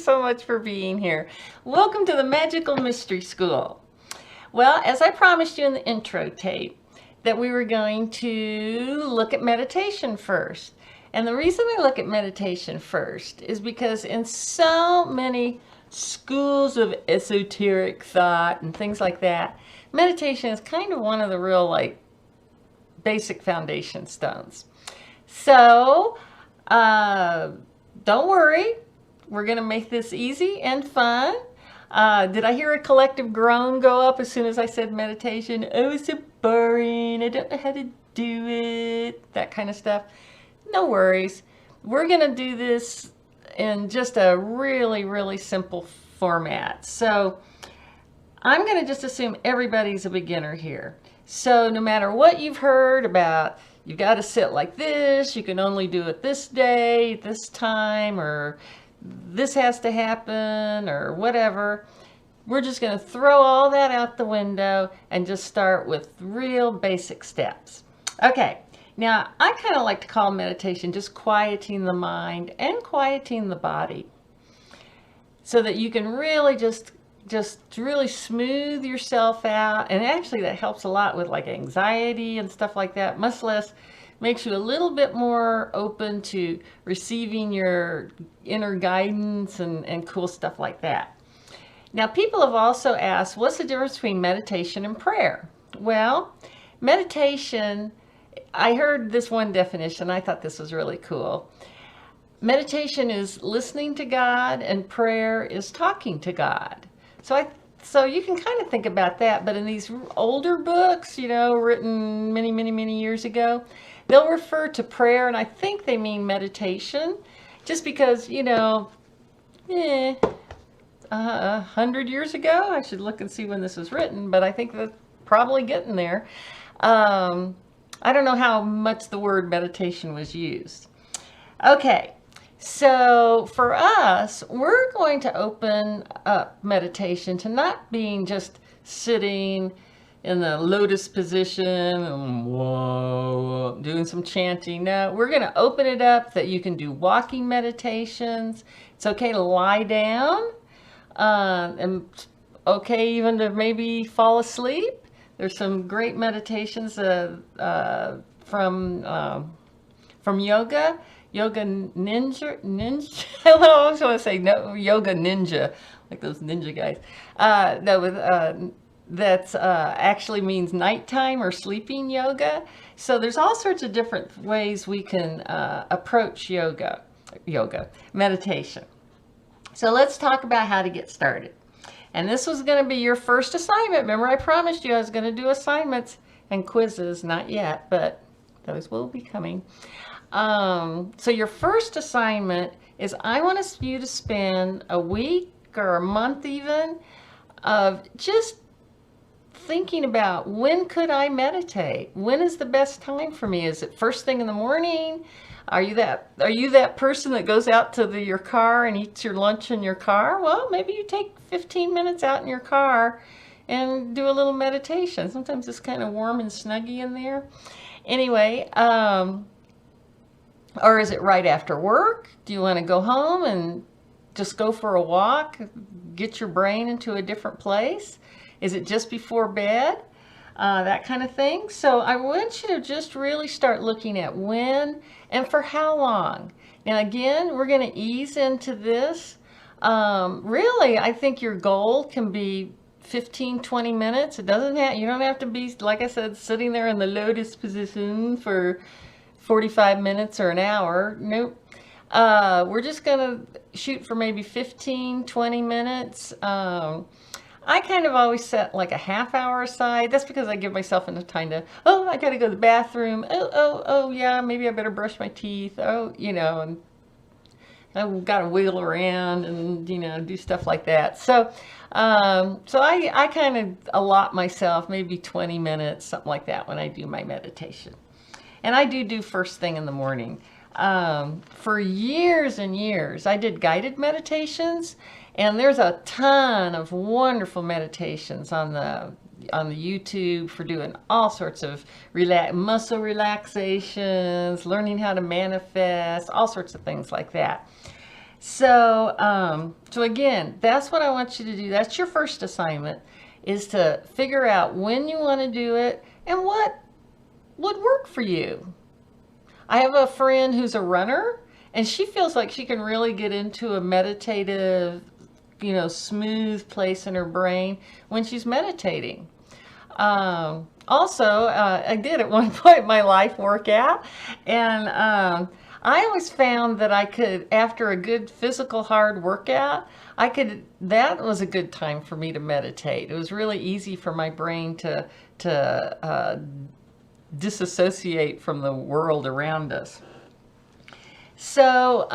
so much for being here. Welcome to the Magical Mystery School. Well, as I promised you in the intro tape, that we were going to look at meditation first. And the reason I look at meditation first is because in so many schools of esoteric thought and things like that, meditation is kind of one of the real basic foundation stones. So don't worry, we're going to make this easy and fun. Did I hear a collective groan go up as soon as I said meditation? Oh, it's so boring. I don't know how to do it. That kind of stuff. No worries. We're going to do this in just a really, really simple format. So I'm going to just assume everybody's a beginner here. So no matter what you've heard about, you got to sit like this, you can only do it this day, this time, or this has to happen, or whatever. We're just going to throw all that out the window and just start with real basic steps. Okay, now I kind of like to call meditation just quieting the mind and quieting the body so that you can really just really smooth yourself out. And actually that helps a lot with anxiety and stuff like that. Much less makes you a little bit more open to receiving your inner guidance and cool stuff like that. Now, people have also asked, what's the difference between meditation and prayer? Well, meditation, I heard this one definition. I thought this was really cool. Meditation is listening to God and prayer is talking to God. So you can kind of think about that, but in these older books, written many, many, many years ago, they'll refer to prayer, and I think they mean meditation, just because, 100 years ago, I should look and see when this was written, but I think that's probably getting there. I don't know how much the word meditation was used. Okay. So for us, we're going to open up meditation to not being just sitting in the lotus position and whoa, doing some chanting. No, we're going to open it up that you can do walking meditations. It's okay to lie down and okay even to maybe fall asleep. There's some great meditations from yoga. Yoga ninja. I was going to say no, yoga ninja, like those ninja guys. That's actually means nighttime or sleeping yoga. So there's all sorts of different ways we can approach yoga meditation. So let's talk about how to get started. And this was going to be your first assignment. Remember, I promised you I was going to do assignments and quizzes. Not yet, but those will be coming. So your first assignment is I want you to spend a week or a month even of just thinking about, when could I meditate? When is the best time for me? Is it first thing in the morning? Are you that person that goes out to your car and eats your lunch in your car? Well, maybe you take 15 minutes out in your car and do a little meditation. Sometimes it's kind of warm and snuggy in there. Anyway, or is it right after work? Do you want to go home and just go for a walk, get your brain into a different place? Is it just before bed? That kind of thing. So I want you to just really start looking at when and for how long. Now again, we're going to ease into this. Really, I think your goal can be 15-20 minutes. You don't have to be, like I said, sitting there in the lotus position for 45 minutes or an hour. Nope. We're just going to shoot for maybe 15-20 minutes. I kind of always set like a half hour aside. That's because I give myself enough time to, I got to go to the bathroom. Oh, yeah, maybe I better brush my teeth. And I've got to wiggle around and, do stuff like that. So I kind of allot myself maybe 20 minutes, something like that, when I do my meditation. And I do first thing in the morning. For years and years, I did guided meditations, and there's a ton of wonderful meditations on the YouTube for doing all sorts of muscle relaxations, learning how to manifest, all sorts of things like that. So again, that's what I want you to do. That's your first assignment, is to figure out when you want to do it and what would work for you. I have a friend who's a runner, and she feels like she can really get into a meditative, smooth place in her brain when she's meditating. Also, I did at one point my life workout, and I always found that I could, after a good physical hard workout, that was a good time for me to meditate. It was really easy for my brain to disassociate from the world around us. So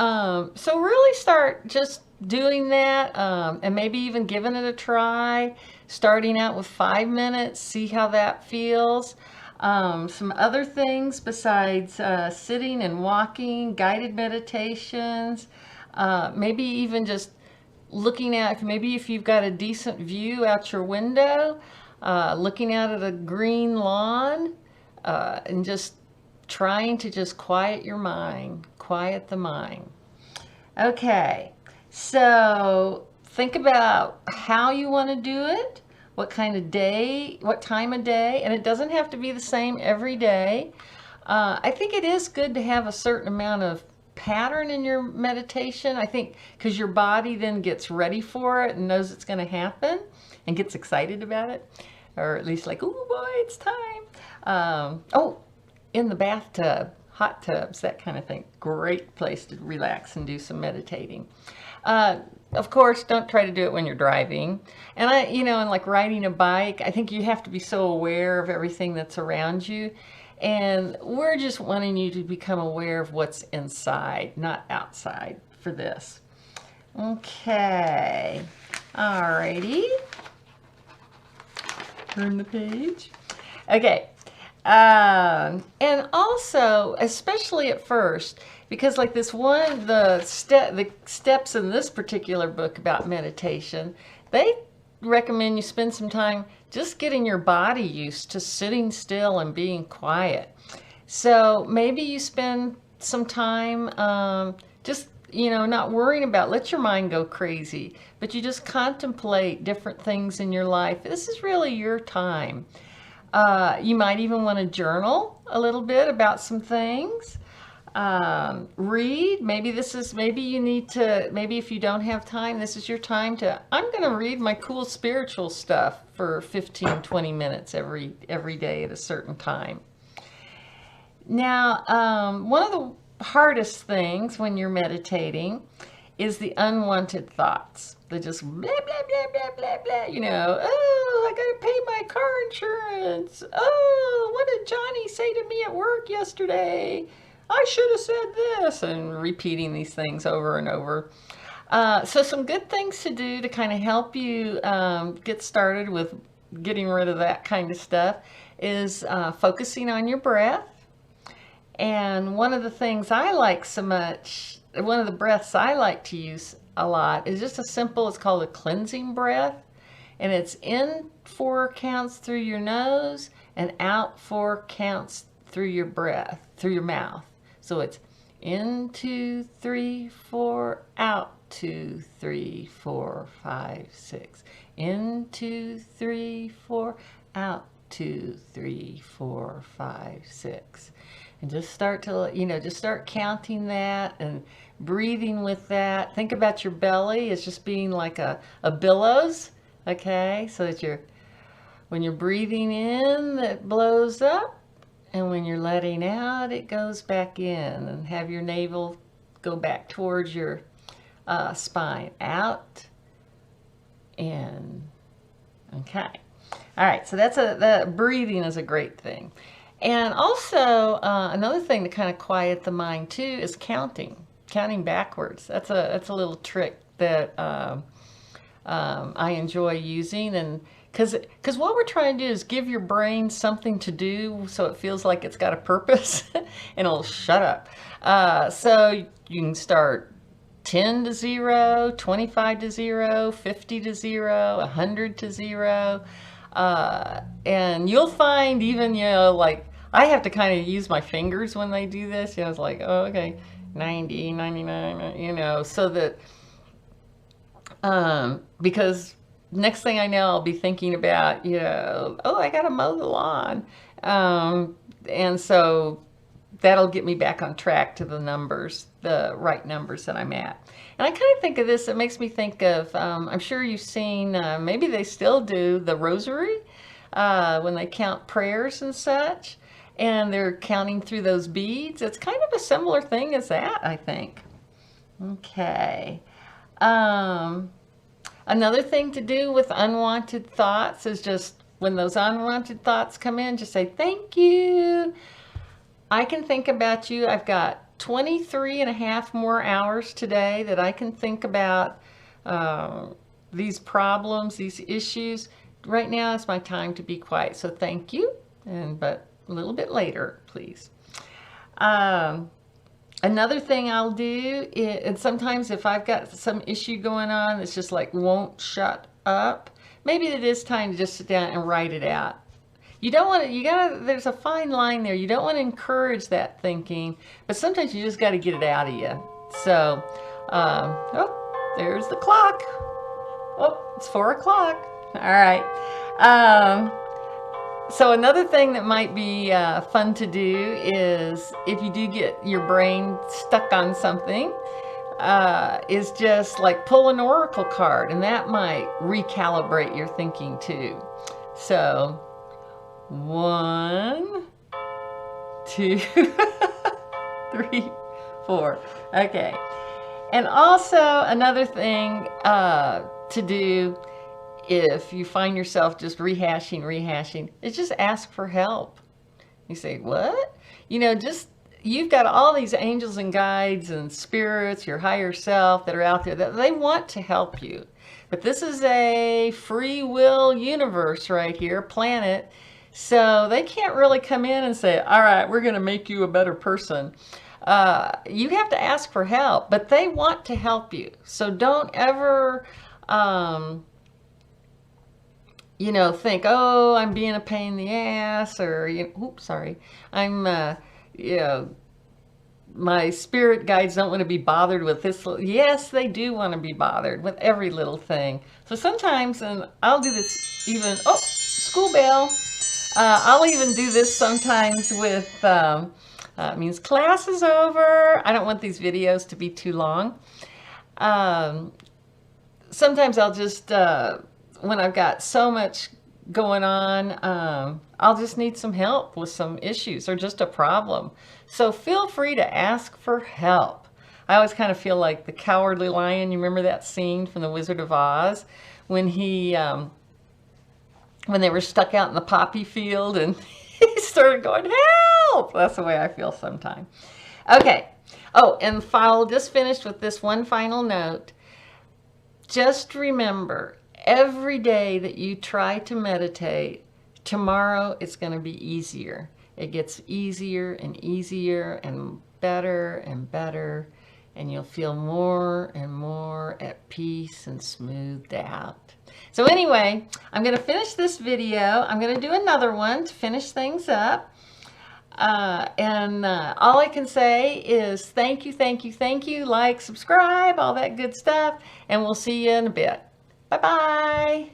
really start just doing that, and maybe even giving it a try. Starting out with 5 minutes, see how that feels. Some other things besides sitting and walking, guided meditations, maybe even just looking at, maybe if you've got a decent view out your window, looking out at a green lawn, and just trying to just quiet your mind, quiet the mind. Okay, so think about how you want to do it, what kind of day, what time of day, and it doesn't have to be the same every day. I think it is good to have a certain amount of pattern in your meditation. I think because your body then gets ready for it and knows it's going to happen and gets excited about it, or at least like, oh boy, it's time. In the bathtub, hot tubs, that kind of thing. Great place to relax and do some meditating. Of course, don't try to do it when you're driving. And and like riding a bike, I think you have to be so aware of everything that's around you. And we're just wanting you to become aware of what's inside, not outside for this. Okay. Alrighty. Turn the page. Okay. And also, especially at first, because like this one, the steps in this particular book about meditation, they recommend you spend some time just getting your body used to sitting still and being quiet. So maybe you spend some time just, not worrying about, let your mind go crazy, but you just contemplate different things in your life. This is really your time. You might even want to journal a little bit about some things. Read. Maybe you need to, maybe if you don't have time, this is your time to, I'm going to read my cool spiritual stuff for 15, 20 minutes every day at a certain time. Now, one of the hardest things when you're meditating is the unwanted thoughts. They just blah, blah, blah, blah, blah, blah, oh, I gotta pay my car insurance. Oh, what did Johnny say to me at work yesterday? I should have said this, and repeating these things over and over. So some good things to do to kind of help you get started with getting rid of that kind of stuff is focusing on your breath. And one of the things I like so much, one of the breaths I like to use a lot is just a simple, it's called a cleansing breath. And it's in 4 counts through your nose and out 4 counts through your breath, through your mouth. So it's in 2, 3, 4, out 2, 3, 4, 5, 6. In 2, 3, 4, out 2, 3, 4, 5, 6. And just start to, just start counting that and breathing with that. Think about your belly as just being like a billows, okay? So that when you're breathing in, it blows up, and when you're letting out, it goes back in. And have your navel go back towards your spine. Out, in. Okay. All right, so the breathing is a great thing. And also, another thing to kind of quiet the mind too is counting backwards. That's a little trick that I enjoy using, and because what we're trying to do is give your brain something to do so it feels like it's got a purpose, and it'll shut up. So you can start 10 to 0, 25 to 0, 50 to 0, 100 to 0. And you'll find even, like, I have to kind of use my fingers when they do this. It's like, oh, okay, 90, 99, you know, so that, because next thing I know, I'll be thinking about, you know, oh, I got to mow the lawn. And so that'll get me back on track to the numbers, the right numbers that I'm at. And I kind of think of this, it makes me think of, I'm sure you've seen, maybe they still do the rosary, when they count prayers and such, and they're counting through those beads. It's kind of a similar thing as that, I think. Okay. Another thing to do with unwanted thoughts is just when those unwanted thoughts come in, just say, thank you. I can think about you. I've got 23 and a half more hours today that I can think about these problems, these issues. Right now is my time to be quiet. So thank you. But a little bit later, please. Another thing I'll do is, and sometimes if I've got some issue going on that's just like won't shut up, maybe it is time to just sit down and write it out. You don't want to, you gotta, there's a fine line there. You don't want to encourage that thinking, but sometimes you just got to get it out of you. So, oh, there's the clock. Oh, it's 4 o'clock. All right. So another thing that might be fun to do is if you do get your brain stuck on something, is just like pull an oracle card, and that might recalibrate your thinking too. So 1, 2, 3, 4. Okay. And also another thing to do if you find yourself just rehashing, is just ask for help. You say, what? You know, just, you've got all these angels and guides and spirits, your higher self that are out there that they want to help you. But this is a free will universe right here, planet. So they can't really come in and say, all right, we're going to make you a better person. You have to ask for help, but they want to help you. So don't ever, you know, think, oh, I'm being a pain in the ass, or, you know, oops, sorry, I'm, you know, my spirit guides don't want to be bothered with this. Yes, they do want to be bothered with every little thing. So sometimes, and I'll do this even, oh, school bell. I'll even do this sometimes with, means class is over. I don't want these videos to be too long. Sometimes I'll just, when I've got so much going on, I'll just need some help with some issues or just a problem. So feel free to ask for help. I always kind of feel like the Cowardly Lion. You remember that scene from The Wizard of Oz when he, when they were stuck out in the poppy field and he started going, help! That's the way I feel sometimes. Okay. Oh, and I'll just finish with this one final note. Just remember, every day that you try to meditate, tomorrow it's going to be easier. It gets easier and easier and better, and you'll feel more and more at peace and smoothed out. So anyway, I'm going to finish this video. I'm going to do another one to finish things up. All I can say is thank you, thank you, thank you. Like, subscribe, all that good stuff, and we'll see you in a bit. Bye-bye.